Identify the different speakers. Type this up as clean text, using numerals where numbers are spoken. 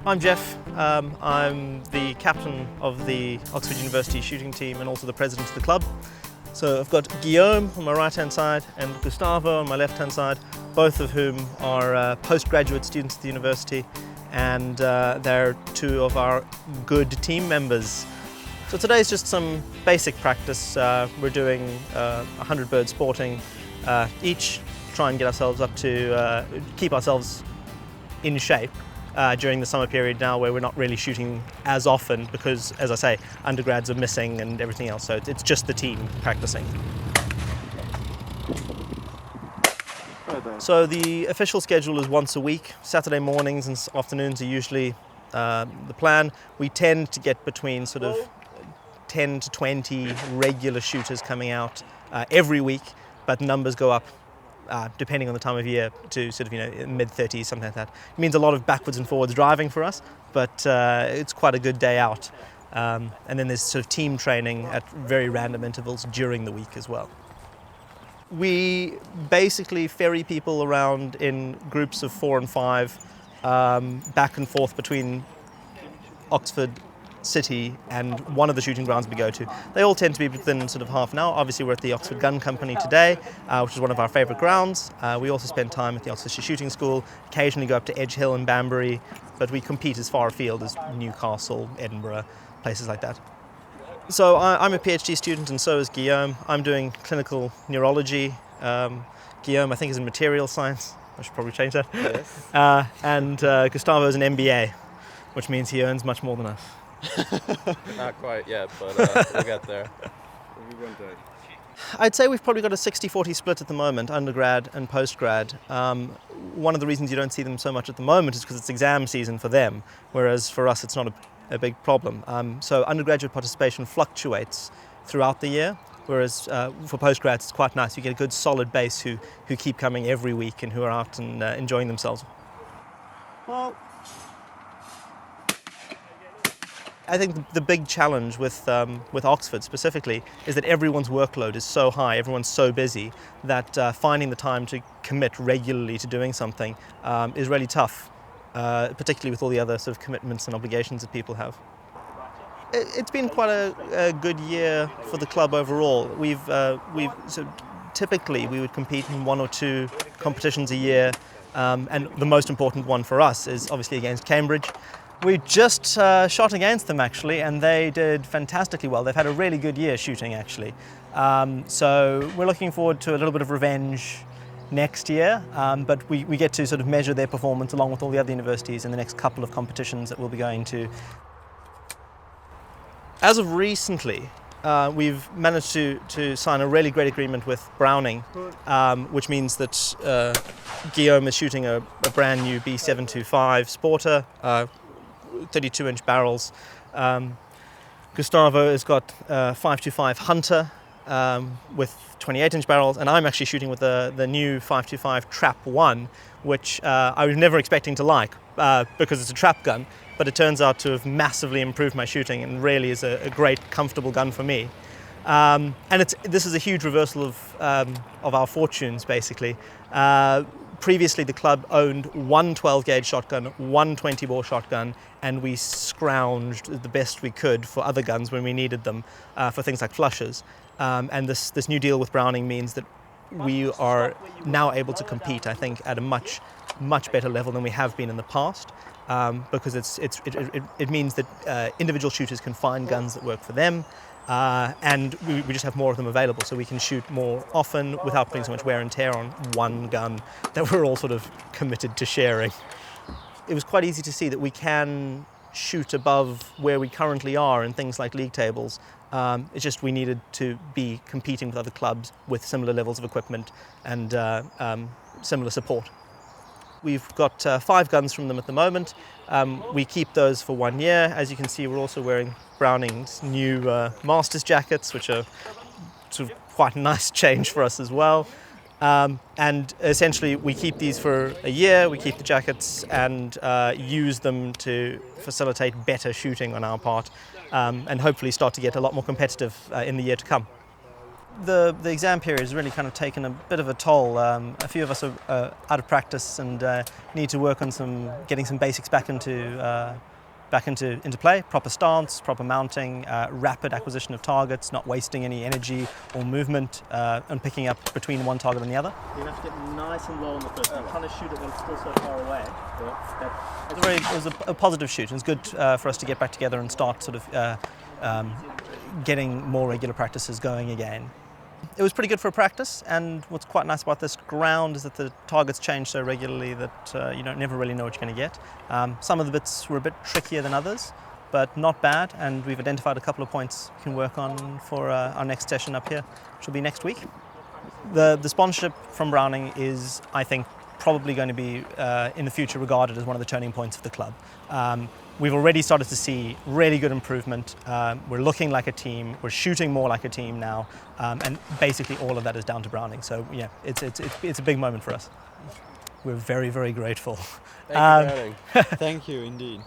Speaker 1: I'm Jeff. I'm the captain of the Oxford University shooting team and also the president of the club. So I've got Guillaume on my right-hand side and Gustavo on my left-hand side, both of whom are postgraduate students at the university, and they're two of our good team members. So today's just some basic practice. We're doing 100 bird sporting each, try and get ourselves up to keep ourselves in shape during the summer period now, where we're not really shooting as often because, as I say, undergrads are missing and everything else, so it's just the team practicing. So the official schedule is once a week. Saturday mornings and afternoons are usually the plan. We tend to get between sort of 10 to 20 regular shooters coming out every week, but numbers go up depending on the time of year to sort of, mid-30s, something like that. It means a lot of backwards and forwards driving for us, but it's quite a good day out. And then there's sort of team training at very random intervals during the week as well. We basically ferry people around in groups of 4 and 5, back and forth between Oxford City and one of the shooting grounds we go to. They all tend to be within sort of half an hour. Obviously we're at the Oxford Gun Company today, which is one of our favourite grounds. We also spend time at the Oxfordshire Shooting School, occasionally go up to Edge Hill and Banbury, but we compete as far afield as Newcastle, Edinburgh, places like that. So I'm a PhD student and so is Guillaume. I'm doing clinical neurology. Guillaume, I think, is in material science. I should probably change that.
Speaker 2: Yes.
Speaker 1: And Gustavo is an MBA, which means he earns much more than us.
Speaker 2: Not quite yet, but we'll get there.
Speaker 1: I'd say we've probably got a 60-40 split at the moment, undergrad and postgrad. One of the reasons you don't see them so much at the moment is because it's exam season for them, whereas for us it's not a big problem. So undergraduate participation fluctuates throughout the year, whereas for postgrads it's quite nice. You get a good solid base who keep coming every week and who are out and enjoying themselves. Well, I think the big challenge with Oxford specifically is that everyone's workload is so high, everyone's so busy, that finding the time to commit regularly to doing something is really tough, particularly with all the other sort of commitments and obligations that people have. It's been quite a good year for the club overall. So typically we would compete in 1 or 2 competitions a year, and the most important one for us is obviously against Cambridge. We just shot against them actually, and they did fantastically well. They've had a really good year shooting actually. So we're looking forward to a little bit of revenge next year, but we get to sort of measure their performance along with all the other universities in the next couple of competitions that we'll be going to. As of recently, we've managed to sign a really great agreement with Browning, which means that Guillaume is shooting a brand new B725 Sporter, 32-inch barrels. Gustavo has got 525 Hunter with 28-inch barrels, and I'm actually shooting with the new 525 Trap 1, which I was never expecting to like because it's a trap gun, but it turns out to have massively improved my shooting and really is a great, comfortable gun for me. And this is a huge reversal of our fortunes, basically. Previously, the club owned one 12-gauge shotgun, one 20-bore shotgun, and we scrounged the best we could for other guns when we needed them, for things like flushes. And this new deal with Browning means that we are now able to compete, I think, at a much better level than we have been in the past, because it means that individual shooters can find guns that work for them. And we just have more of them available, so we can shoot more often without putting so much wear and tear on one gun that we're all sort of committed to sharing. It was quite easy to see that we can shoot above where we currently are in things like league tables. It's just we needed to be competing with other clubs with similar levels of equipment and similar support. We've got 5 guns from them at the moment. We keep those for 1 year. As you can see, we're also wearing Browning's new Masters jackets, which are sort of quite a nice change for us as well. And essentially, we keep these for a year, we keep the jackets and use them to facilitate better shooting on our part, and hopefully start to get a lot more competitive in the year to come. The exam period has really kind of taken a bit of a toll. A few of us are out of practice and need to work on getting some basics back into play. Proper stance, proper mounting, rapid acquisition of targets, not wasting any energy or movement, and picking up between one target and the other.
Speaker 3: You have to get nice and low on the first one. Trying to shoot it when it's still so far away.
Speaker 1: It was a positive shoot. It was good for us to get back together and start sort of getting more regular practices going again. It was pretty good for a practice, and what's quite nice about this ground is that the targets change so regularly that you don't never really know what you're going to get. Some of the bits were a bit trickier than others, but not bad, and we've identified a couple of points we can work on for our next session up here, which will be next week. The sponsorship from Browning is, I think, probably going to be in the future regarded as one of the turning points of the club. We've already started to see really good improvement. We're looking like a team, we're shooting more like a team now, and basically all of that is down to Browning. So yeah, it's a big moment for us. We're very, very grateful.
Speaker 2: Thank you, Browning.
Speaker 4: Thank you indeed.